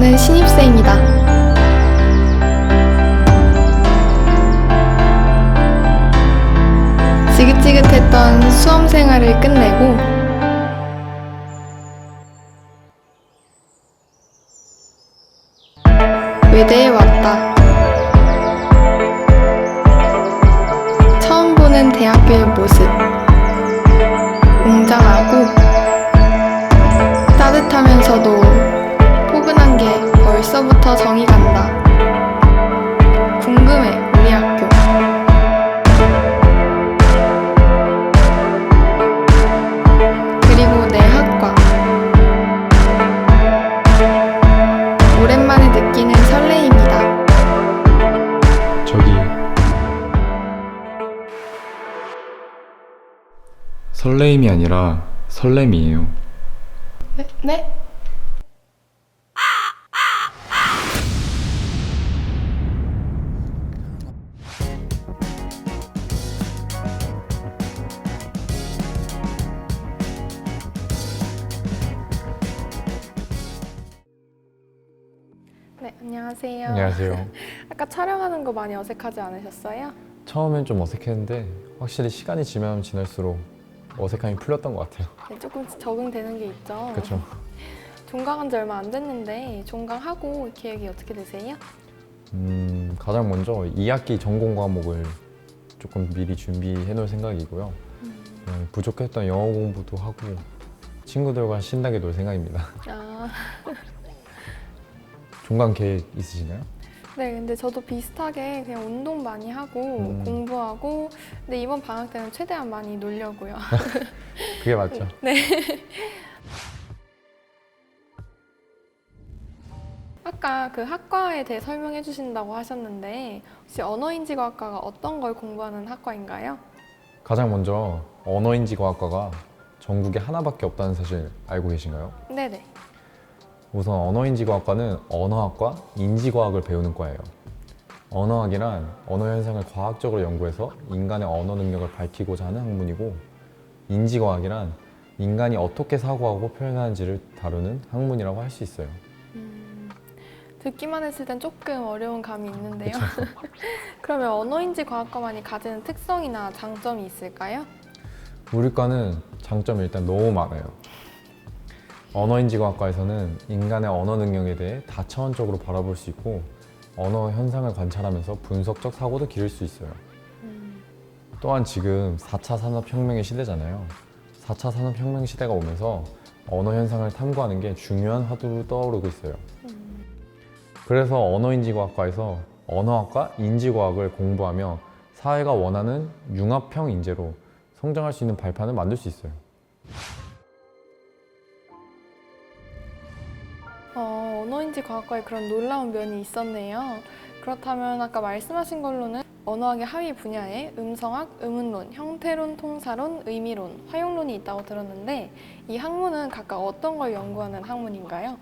나는 신입생이다. 지긋지긋했던 수험 생활을 끝내고 외대에 왔다. 처음 보는 대학교의 모습. 웅장하고 따뜻하면서도 포근한 게 벌써부터 정이 간다. 궁금해, 우리 학교. 그리고 내 학과. 오랜만에 느끼는 설레임이다. 저기 설레임이 아니라 설렘이에요. 네? 네, 안녕하세요. 안녕하세요. 아까 촬영하는 거 많이 어색하지 않으셨어요? 처음엔 좀 어색했는데 확실히 시간이 지나면 지날수록 어색함이 풀렸던 것 같아요. 네, 조금 적응되는 게 있죠. 그렇죠. 종강한 지 얼마 안 됐는데 종강하고 계획이 어떻게 되세요? 가장 먼저 2학기 전공 과목을 조금 미리 준비해 놓을 생각이고요. 부족했던 영어 공부도 하고 친구들과 신나게 놀 생각입니다. 아, 종강 계획 있으신가요? 네, 근데 저도 비슷하게 그냥 운동 많이 하고 공부하고 근데 이번 방학 때는 최대한 많이 놀려고요. 그게 맞죠. 네. 아까 그 학과에 대해 설명해 주신다고 하셨는데 혹시 언어인지과학과가 어떤 걸 공부하는 학과인가요? 가장 먼저 언어인지과학과가 전국에 하나밖에 없다는 사실 알고 계신가요? 네네. 우선 언어인지과학과는 언어학과, 인지과학을 배우는 과예요. 언어학이란 언어 현상을 과학적으로 연구해서 인간의 언어 능력을 밝히고자 하는 학문이고, 인지과학이란 인간이 어떻게 사고하고 표현하는지를 다루는 학문이라고 할 수 있어요. 듣기만 했을 땐 조금 어려운 감이 있는데요. 그러면 언어인지과학과만이 가지는 특성이나 장점이 있을까요? 우리 과는 장점이 일단 너무 많아요. 언어인지과학과에서는 인간의 언어 능력에 대해 다차원적으로 바라볼 수 있고 언어 현상을 관찰하면서 분석적 사고도 기를 수 있어요. 또한 지금 4차 산업혁명의 시대잖아요. 4차 산업혁명 시대가 오면서 언어 현상을 탐구하는 게 중요한 화두로 떠오르고 있어요. 그래서 언어인지과학과에서 언어학과, 인지과학을 공부하며 사회가 원하는 융합형 인재로 성장할 수 있는 발판을 만들 수 있어요. 언어인지과학과에 그런 놀라운 면이 있었네요. 그렇다면 아까 말씀하신 걸로는 언어학의 하위 분야에 음성학, 음운론, 형태론, 통사론, 의미론, 화용론이 있다고 들었는데 이 학문은 각각 어떤 걸 연구하는 학문인가요?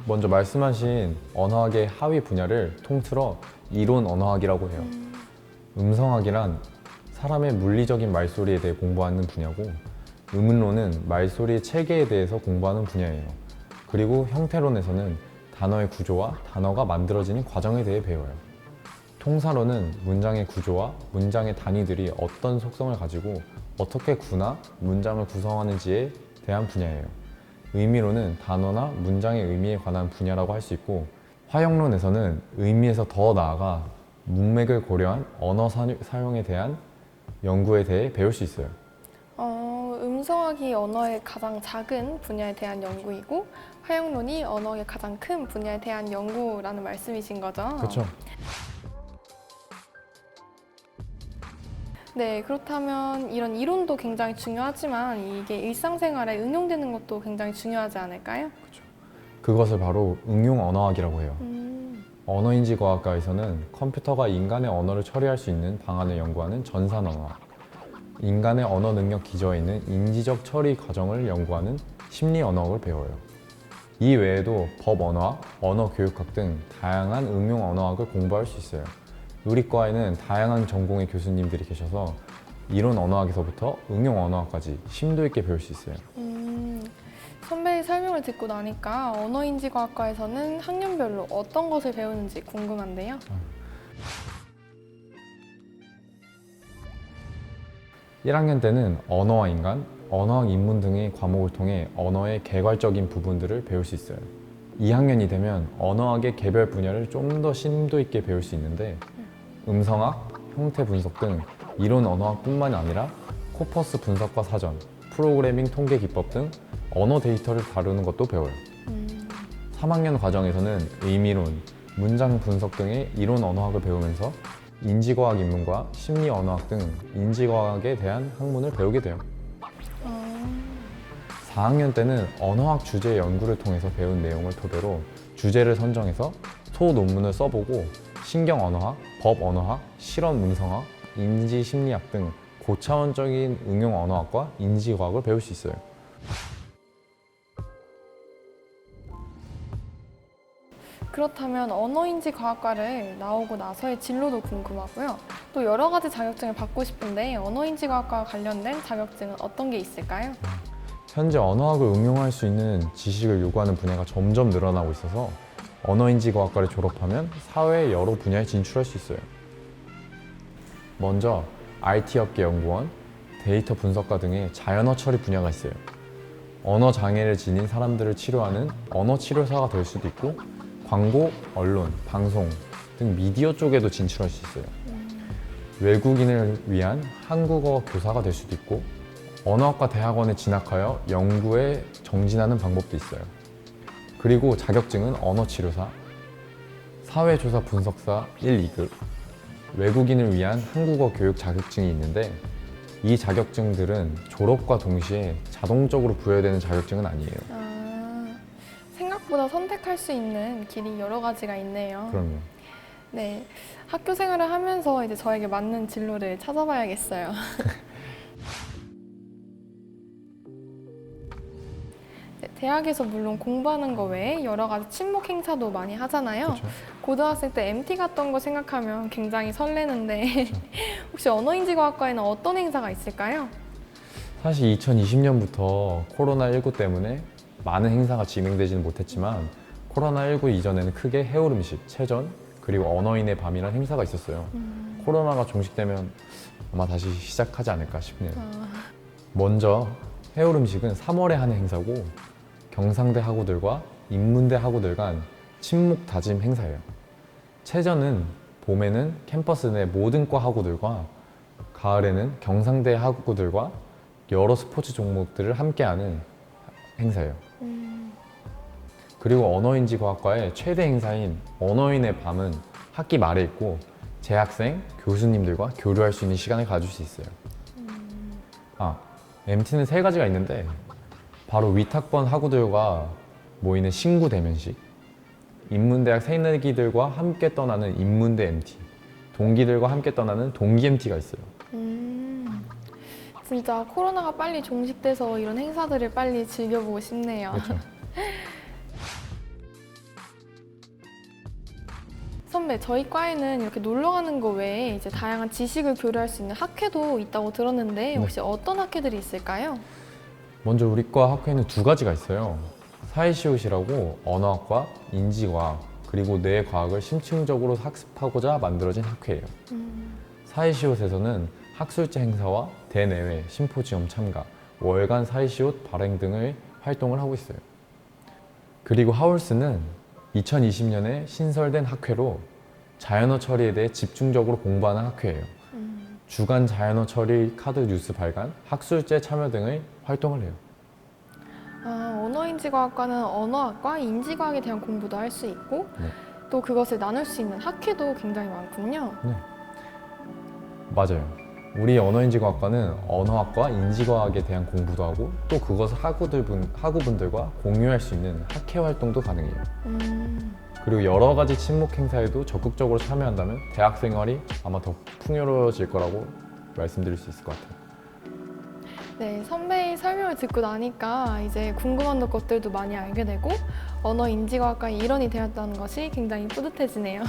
먼저 말씀하신 언어학의 하위 분야를 통틀어 이론 언어학이라고 해요. 음성학이란 사람의 물리적인 말소리에 대해 공부하는 분야고, 음운론은 말소리의 체계에 대해서 공부하는 분야예요. 그리고 형태론에서는 단어의 구조와 단어가 만들어지는 과정에 대해 배워요. 통사론은 문장의 구조와 문장의 단위들이 어떤 속성을 가지고 어떻게 구나 문장을 구성하는지에 대한 분야예요. 의미론은 단어나 문장의 의미에 관한 분야라고 할 수 있고, 화형론에서는 의미에서 더 나아가 문맥을 고려한 언어 사용에 대한 연구에 대해 배울 수 있어요. 음성학이 언어의 가장 작은 분야에 대한 연구이고 화형론이 언어의 가장 큰 분야에 대한 연구라는 말씀이신 거죠? 그렇죠? 네, 그렇다면 이런 이론도 굉장히 중요하지만 이게 일상생활에 응용되는 것도 굉장히 중요하지 않을까요? 그것을 바로 응용 언어학이라고 해요. 언어인지과학과에서는 컴퓨터가 인간의 언어를 처리할 수 있는 방안을 연구하는 전산 언어학, 인간의 언어 능력 기저에 있는 인지적 처리 과정을 연구하는 심리 언어학을 배워요. 이 외에도 법 언어학, 언어 교육학 등 다양한 응용 언어학을 공부할 수 있어요. 우리 과에는 다양한 전공의 교수님들이 계셔서 이론 언어학에서부터 응용 언어학까지 심도 있게 배울 수 있어요. 선배의 설명을 듣고 나니까 언어인지과학과에서는 학년별로 어떤 것을 배우는지 궁금한데요. 1학년 때는 언어와 인간, 언어학 인문 등의 과목을 통해 언어의 개괄적인 부분들을 배울 수 있어요. 2학년이 되면 언어학의 개별 분야를 좀 더 심도 있게 배울 수 있는데 음성학, 형태 분석 등 이론 언어학뿐만 아니라 코퍼스 분석과 사전, 프로그래밍 통계 기법 등 언어 데이터를 다루는 것도 배워요. 3학년 과정에서는 의미론, 문장 분석 등의 이론 언어학을 배우면서 인지과학 인문과 심리 언어학 등 인지과학에 대한 학문을 배우게 돼요. 4학년 때는 언어학 주제 연구를 통해서 배운 내용을 토대로 주제를 선정해서 소논문을 써보고 신경 언어학, 법 언어학, 실험 음성학, 인지 심리학 등 고차원적인 응용 언어학과 인지과학을 배울 수 있어요. 그렇다면 언어인지과학과를 나오고 나서의 진로도 궁금하고요. 또 여러 가지 자격증을 받고 싶은데 언어인지과학과와 관련된 자격증은 어떤 게 있을까요? 현재 언어학을 응용할 수 있는 지식을 요구하는 분야가 점점 늘어나고 있어서 언어인지과학과를 졸업하면 사회의 여러 분야에 진출할 수 있어요. 먼저 IT업계 연구원, 데이터 분석가 등의 자연어 처리 분야가 있어요. 언어 장애를 지닌 사람들을 치료하는 언어 치료사가 될 수도 있고 광고, 언론, 방송 등 미디어 쪽에도 진출할 수 있어요. 외국인을 위한 한국어 교사가 될 수도 있고 언어학과 대학원에 진학하여 연구에 정진하는 방법도 있어요. 그리고 자격증은 언어치료사, 사회조사 분석사 1, 2급, 외국인을 위한 한국어 교육 자격증이 있는데 이 자격증들은 졸업과 동시에 자동적으로 부여되는 자격증은 아니에요. 생각보다 선택할 수 있는 길이 여러 가지가 있네요. 그럼요. 네, 학교 생활을 하면서 이제 저에게 맞는 진로를 찾아봐야겠어요. 네, 대학에서 물론 공부하는 거 외에 여러 가지 친목 행사도 많이 하잖아요. 그렇죠. 고등학생 때 MT 갔던 거 생각하면 굉장히 설레는데 혹시 언어인지과학과에는 어떤 행사가 있을까요? 사실 2020년부터 코로나19 때문에 많은 행사가 진행되지는 못했지만 코로나19 이전에는 크게 해올음식, 체전, 그리고 언어인의 밤이라는 행사가 있었어요. 코로나가 종식되면 아마 다시 시작하지 않을까 싶네요. 먼저 해올음식은 3월에 하는 행사고 경상대 학우들과 인문대 학우들 간 친목 다짐 행사예요. 체전은 봄에는 캠퍼스 내 모든 과 학우들과 가을에는 경상대 학우들과 여러 스포츠 종목들을 함께하는 행사예요. 그리고 언어인지과학과의 최대 행사인 언어인의 밤은 학기 말에 있고 재학생, 교수님들과 교류할 수 있는 시간을 가질 수 있어요. MT는 3가지가 있는데 바로 윗학번 학우들과 모이는 신구 대면식, 인문대학 새내기들과 함께 떠나는 인문대 MT, 동기들과 함께 떠나는 동기 MT가 있어요. 진짜 코로나가 빨리 종식돼서 이런 행사들을 빨리 즐겨보고 싶네요. 그렇죠. 선배, 저희 과에는 이렇게 놀러 가는 거 외에 이제 다양한 지식을 교류할 수 있는 학회도 있다고 들었는데 혹시 어떤 학회들이 있을까요? 먼저 우리 과 학회는 2가지가 있어요. 사이시옷이라고 언어학과, 인지과학, 그리고 뇌과학을 심층적으로 학습하고자 만들어진 학회예요. 사이시옷에서는 학술제 행사와 대내외, 심포지엄 참가, 월간 사이시옷 발행 등의 활동을 하고 있어요. 그리고 하울스는 2020년에 신설된 학회로 자연어 처리에 대해 집중적으로 공부하는 학회예요. 주간 자연어 처리 카드 뉴스 발간, 학술제 참여 등의 활동을 해요. 언어인지과학과는 언어학과, 인지과학에 대한 공부도 할 수 있고 또 그것을 나눌 수 있는 학회도 굉장히 많군요. 네, 맞아요. 우리 언어인지과학과는 언어학과, 인지과학에 대한 공부도 하고 또 그것을 학우분들과 공유할 수 있는 학회 활동도 가능해요. 그리고 여러 가지 친목 행사에도 적극적으로 참여한다면 대학 생활이 아마 더 풍요로워질 거라고 말씀드릴 수 있을 것 같아요. 네, 선배의 설명을 듣고 나니까 이제 궁금한 것들도 많이 알게 되고 언어인지과학과의 일원이 되었다는 것이 굉장히 뿌듯해지네요.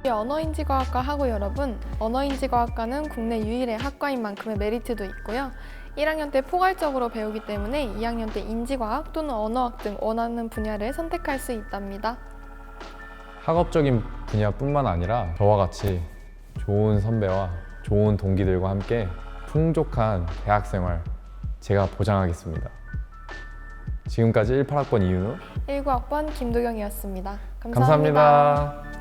언어인지과학과 학우 여러분, 언어인지과학과는 국내 유일의 학과인 만큼의 메리트도 있고요. 1학년 때 포괄적으로 배우기 때문에 2학년 때 인지과학 또는 언어학 등 원하는 분야를 선택할 수 있답니다. 학업적인 분야뿐만 아니라 저와 같이 좋은 선배와 좋은 동기들과 함께 풍족한 대학생활 제가 보장하겠습니다. 지금까지 18학번 이윤우 19학번 김도경이었습니다. 감사합니다.